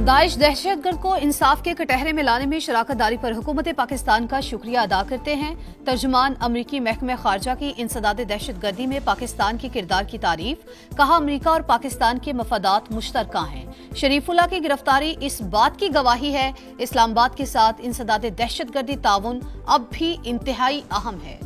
Daesh दहशतगर्द को इंसाफ के कटहरे में लाने में शराकत दारी पर हुकूमत पाकिस्तान का शुक्रिया अदा करते हैं। तर्जुमान अमरीकी महकमे खारजा की इंसदाद दहशतगर्दी में पाकिस्तान के किरदार की तारीफ, कहा अमरीका और पाकिस्तान के मफादात मुश्तरका हैं। शरीफुल्लाह की गिरफ्तारी इस बात की गवाही है, इस्लामाबाद के साथ इंसदाद दहशतगर्दी ताउन अब भी इंतहाई अहम है।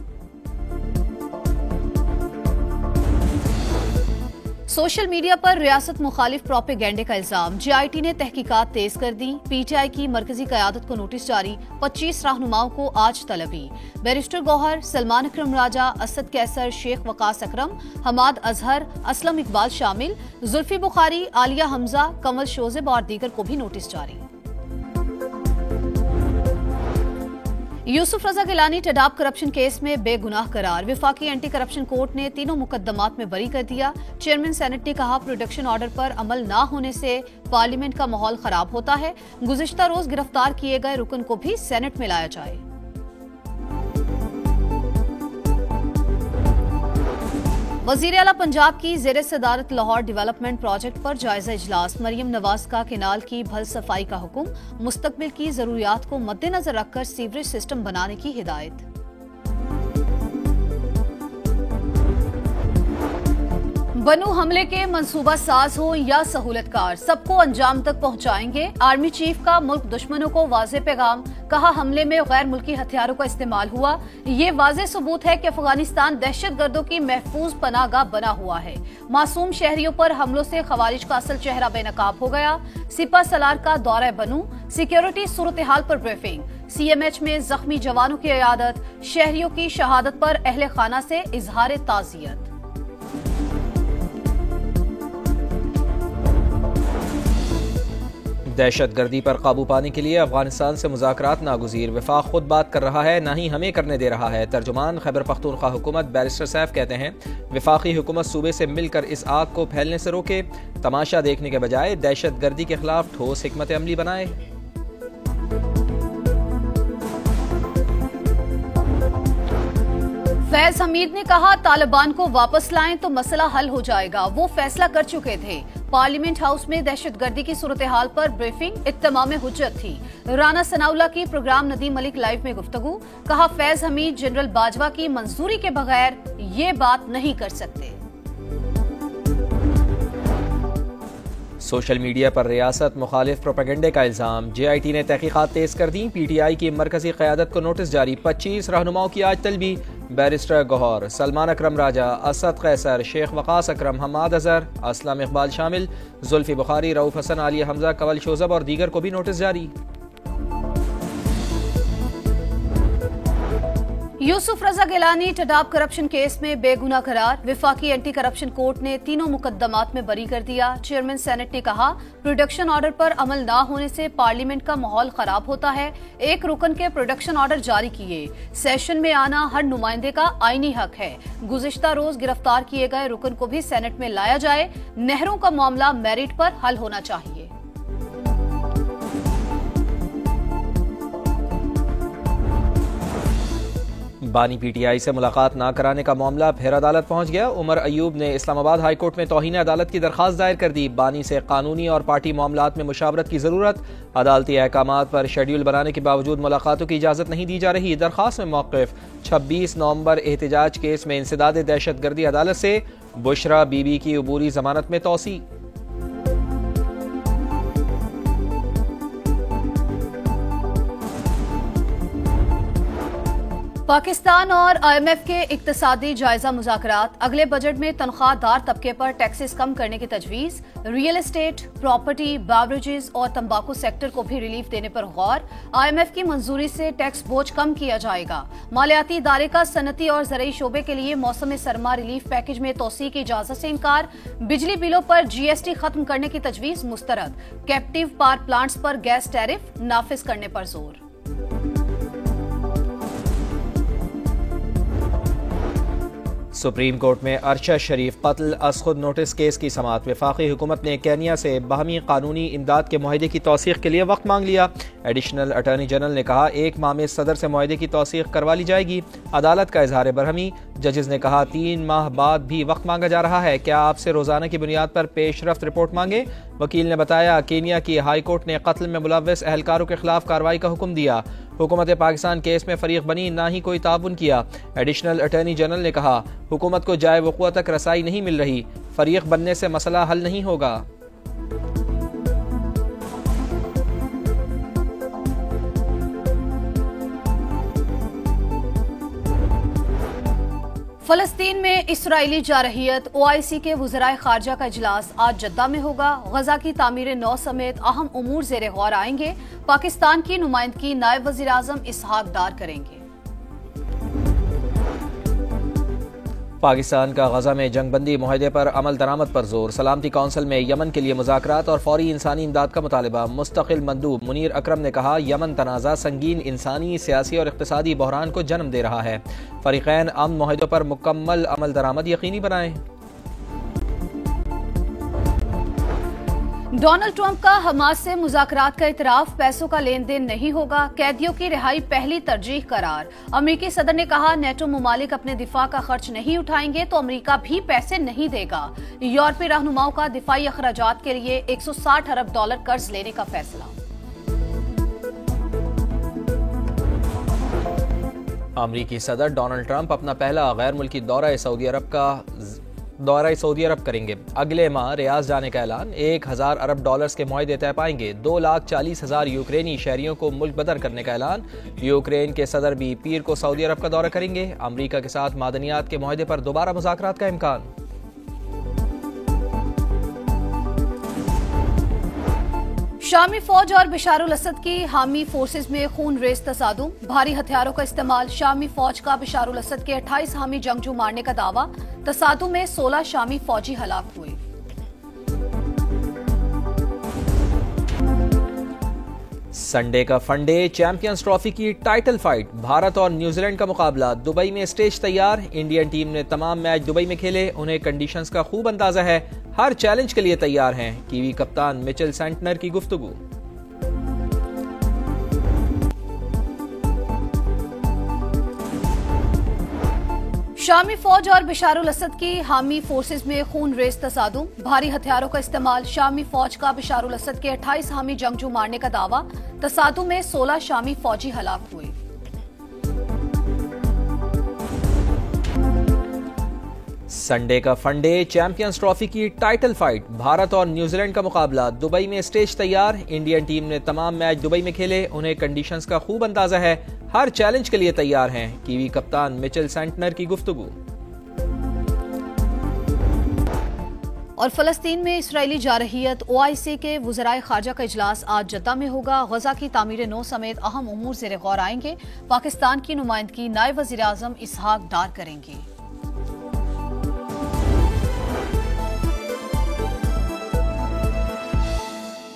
सोशल मीडिया पर रियासत मुखालिफ प्रोपेगेंडे का इल्जाम, JIT ने तहकीकात तेज कर दी। PTI की मरकजी क़यादत को नोटिस जारी, 25 रहनुमाओं को आज तलबी। बैरिस्टर गौहर, सलमान अकरम राजा, असद कैसर, शेख वकास अकरम, हमाद अजहर, असलम इकबाल शामिल, जुल्फी बुखारी, आलिया हमजा, कमल शोजेब और दीगर को भी नोटिस जारी। यूसुफ रजा गिलानी टेडाब करप्शन केस में बेगुनाह करार, विफाकी एंटी करप्शन कोर्ट ने तीनों मुकदमात में बरी कर दिया। चेयरमैन सेनेट ने कहा प्रोडक्शन ऑर्डर पर अमल न होने से पार्लियामेंट का माहौल खराब होता है। गुज़िश्ता रोज गिरफ्तार किए गए रुकन को भी सेनेट में लाया जाए। वज़ीर आला पंजाब की ज़ेर सदारत लाहौर डेवलपमेंट प्रोजेक्ट पर जायजा इजलास, मरियम नवाज का केनाल की भल सफाई का हुक्म, मुस्तकबिल की जरूरियात को मद्देनजर रखकर सीवरेज सिस्टम बनाने की हिदायत। बनू हमले के मंसूबा साज हो या सहूलतकार, सबको अंजाम तक पहुंचाएंगे। आर्मी चीफ का मुल्क दुश्मनों को वाज़ेह पैगाम, कहा हमले में गैर मुल्की हथियारों का इस्तेमाल हुआ। ये वाज़ेह सबूत है कि अफगानिस्तान दहशतगर्दों की महफूज पनाहगाह बना हुआ है। मासूम शहरियों पर हमलों से खवारिज का असल चेहरा बेनकाब हो गया। सिपा सलार का दौरा बनू, सिक्योरिटी सूरत हाल पर ब्रीफिंग। CMH में जख्मी जवानों की इयादत, शहरियों की शहादत पर अहले खाना से इजहार ताज़ियत। दहशतगर्दी पर काबू पाने के लिए अफगानिस्तान से मुज़ाकरात नागुज़ीर, वफाक खुद बात कर रहा है, ना ही हमें करने दे रहा है। तर्जुमान खैबर पख्तूनख्वा हुकूमत बैरिस्टर सैफ कहते हैं वफाकी हुकूमत सूबे से मिलकर इस आग को फैलने से रोके, तमाशा देखने के बजाय दहशतगर्दी के खिलाफ ठोस हिकमत अमली बनाए। फैज हमीद ने कहा तालिबान को वापस लाएं तो मसला हल हो जाएगा, वो फैसला कर चुके थे। पार्लियामेंट हाउस में दहशतगर्दी की सूरत हाल पर ब्रीफिंग, इत्तमाम हुज्जत थी। राना सनाउल्लाह की प्रोग्राम नदीम मलिक लाइव में गुफ्तगू, कहा फैज हमीद जनरल बाजवा की मंजूरी के बगैर ये बात नहीं कर सकते। सोशल मीडिया पर रियासत मुखालिफ प्रोपेगेंडे का इल्जाम, JIT ने तहकीकात तेज कर दी। PTI की मरकजी क़यादत को नोटिस जारी, 25 रहनुमाओं की आज तलबी। बैरिस्टर गौहर, सलमान अकरम राजा, असद कैसर, शेख वकास अकरम, हमाद अजहर, असलम इकबाल शामिल, जुल्फी बुखारी, रऊफ हसन, आलिया हमजा, कमल शोजेब और दीगर को भी नोटिस जारी। यूसुफ रजा गिलानी टेडाब करप्शन केस में बेगुनाह करार, विफाकी एंटी करप्शन कोर्ट ने तीनों मुकदमात में बरी कर दिया। चेयरमैन सेनेट ने कहा प्रोडक्शन ऑर्डर पर अमल न होने से पार्लियामेंट का माहौल खराब होता है। एक रुकन के प्रोडक्शन ऑर्डर जारी किए। सेशन में आना हर नुमाइंदे का आईनी हक है। गुज़िश्ता रोज गिरफ्तार किए गए रुकन को भी सेनेट में लाया जाए। नहरों का मामला मेरिट पर हल होना चाहिए। बानी PTI से मुलाकात ना कराने का मामला फिर अदालत पहुंच गया। उमर अयूब ने इस्लामाबाद हाई कोर्ट में तौहीन अदालत की दरखास्त दायर कर दी। बानी से कानूनी और पार्टी मामलात में मुशावरत की जरूरत, अदालती अहकामात पर शेड्यूल बनाने के बावजूद मुलाकातों की इजाजत नहीं दी जा रही। दरखास्त में मौक़िफ़, 26 नवंबर एहतजाज केस में इंसदाद दहशतगर्दी अदालत से बुशरा बीबी की अबूरी जमानत में तौसी। पाकिस्तान और IMF के इक्तिसादी जायजा मुज़ाकरात, अगले बजट में तनख्वाहदार तबके पर टैक्सेस कम करने की तजवीज़। रियल एस्टेट, प्रॉपर्टी, बेवरेजेस और तंबाकू सेक्टर को भी रिलीफ देने पर गौर। IMF की मंजूरी से टैक्स बोझ कम किया जाएगा। मालियाती इदारे का सनती और ज़रई शोबे के लिए मौसम सरमा रिलीफ पैकेज में तोसी की इजाजत से इनकार। बिजली बिलों पर GST खत्म करने की तजवीज़ मुस्तरद। कैप्टिव पावर प्लांट्स पर गैस टैरिफ नाफिज करने पर जोर। सुप्रीम कोर्ट में अरशद शरीफ कत्ल अज़ खुद नोटिस केस की समाअत। वफाकी हुकूमत ने केन्या से बाहमी कानूनी इमदाद के मुआहदे की तौसीक़ के लिए वक्त मांग लिया। एडिशनल अटॉर्नी जनरल ने कहा 1 माह में सदर से मुआहदे की तौसीक करवा ली जाएगी। अदालत का इजहार बरहमी। जजेस ने कहा 3 माह बाद भी वक्त मांगा जा रहा है, क्या आपसे रोजाना की बुनियाद पर पेशरफ्त रिपोर्ट मांगे। वकील ने बताया केनिया की हाई कोर्ट ने कत्ल में मुलव्वस एहलकारों के खिलाफ कार्रवाई का हुक्म दिया। हुकूमत पाकिस्तान केस में फरीक बनी, ना ही कोई ताउन किया। एडिशनल अटॉर्नी जनरल ने कहा हुकूमत को जाए वक़ुआ तक रसाई नहीं मिल रही, फरीक बनने से मसला हल नहीं होगा। फलस्तीन में इसराइली जारहियत OIC के वज़राए खारजा का इजलास आज जद्दा में होगा। गजा की तामीर नौ समेत अहम उमूर ज़ेरे गौर आएंगे। पाकिस्तान की नुमाइंदगी नायब वज़ीर आज़म इसहाक डार करेंगे। पाकिस्तान का गजा में जंगबंदी मुआहदे पर अमल दरामद पर जोर। सलामती कौंसिल में यमन के लिए मुज़ाकरात और फौरी इंसानी इमदाद का मुतालबा। मुस्तकिल मंदूब मुनीर अकरम ने कहा यमन तनाज़ा संगीन इंसानी, सियासी और इक़्तिसादी बहरान को जन्म दे रहा है। फ़रीक़ैन अमन मुआहदों पर मुकम्मल अमल दरामद यकीनी बनाएं। डोनाल्ड ट्रंप का हमास से मुज़ाकरात का इतराफ, पैसों का लेन देन नहीं होगा। कैदियों की रिहाई पहली तरजीह करार। अमेरिकी सदर ने कहा नेटो मुमालिक अपने दिफा का खर्च नहीं उठाएंगे तो अमेरिका भी पैसे नहीं देगा। यूरोपीय रहनुमाओं का दिफाई अखराजात के लिए $160 अरब कर्ज लेने का फैसला। अमेरिकी सदर डोनाल्ड ट्रंप अपना पहला गैर मुल्की दौरा सऊदी अरब करेंगे। अगले माह रियाद जाने का ऐलान। $1000 अरब के मुआहदे तय पाएंगे। 2,40,000 यूक्रेनी शहरियों को मुल्क बदर करने का ऐलान। यूक्रेन के सदर भी पीर को सऊदी अरब का दौरा करेंगे। अमेरिका के साथ मादनियात के मुआहदे पर दोबारा मुज़ाकरात का इम्कान। शामी फौज और बशार उल असद की हामी फोर्सेज में खून रेज तसादुम। भारी हथियारों का इस्तेमाल। शामी फौज का बशार उल असद के 28 हामी जंगजू मारने का दावा। तसादुम में 16 शामी फौजी हलाक हुए। संडे का फनडे चैंपियंस ट्रॉफी की टाइटल फाइट। भारत और न्यूजीलैंड का मुकाबला। दुबई में स्टेज तैयार। इंडियन टीम ने तमाम मैच दुबई में खेले, उन्हें कंडीशंस का खूब अंदाजा है, हर चैलेंज के लिए तैयार हैं। कीवी कप्तान मिचेल सेंटनर की गुफ्तगू। शामी फौज और बशार उल असद की हामी फोर्सेज में खून रेज तसादुम। भारी हथियारों का इस्तेमाल। शामी फौज का बशार उल असद के 28 हामी जंगजू मारने का दावा। तसादुम में 16 शामी फौजी हलाक हुए। संडे का फनडे चैंपियंस ट्रॉफी की टाइटल फाइट। भारत और न्यूजीलैंड का मुकाबला। दुबई में स्टेज तैयार। इंडियन टीम ने तमाम मैच दुबई में खेले, उन्हें कंडीशंस का खूब अंदाजा है, हर चैलेंज के लिए तैयार हैं। कीवी कप्तान मिचेल सेंटनर की गुफ्तगू। और फलस्तीन में इसराइली जारहियत OIC के वज़राए खारजा का इजलास आज जद्दा में होगा। गजा की तामीर नौ समेत अहम उमूर ज़ेरे गौर आएंगे। पाकिस्तान की नुमाइंदगी नायब वज़ीर आज़म इसहाक डार करेंगे।